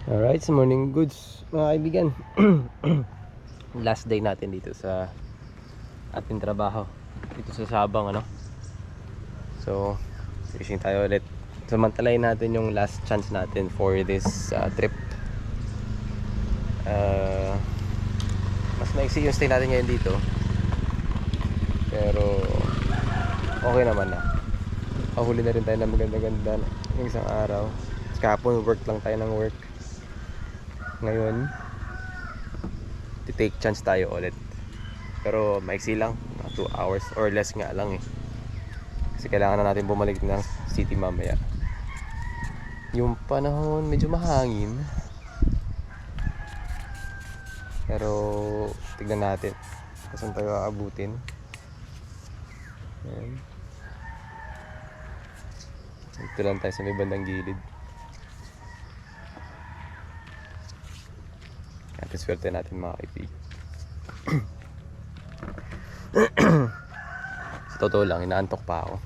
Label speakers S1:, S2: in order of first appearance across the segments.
S1: Alright, sa morning goods mga kaibigan. Last day natin dito sa ating trabaho dito sa Sabang, ano. So fishing tayo ulit. Samantalayin natin yung last chance natin for this trip. Mas maiksi yung stay natin ngayon dito, pero okay naman na. Pahuli na rin tayo ng maganda-ganda ng isang araw. Kahapon work lang tayo ng work. Ngayon take chance tayo ulit, pero maiksi lang, 2 hours or less nga lang kasi kailangan na natin bumalik ng city mamaya. Yung panahon medyo mahangin, pero tignan natin kung saan tayo aabutin. Ayan. Dito lang tayo sa may bandang gilid. Natin swerte natin mga kaibigan. Sa totoo lang, inaantok pa ako.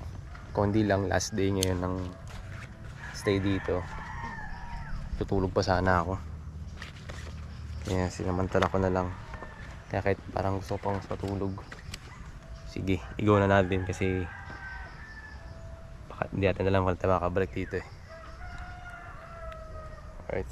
S1: Kung hindi lang last day ngayon ng stay dito, tutulog pa sana ako. Kaya sinamantala ko na lang. Kaya kahit parang gusto ko pang matulog, sige, i-go na natin kasi baka hindi natin alam kung tayo makabalik dito. Alright.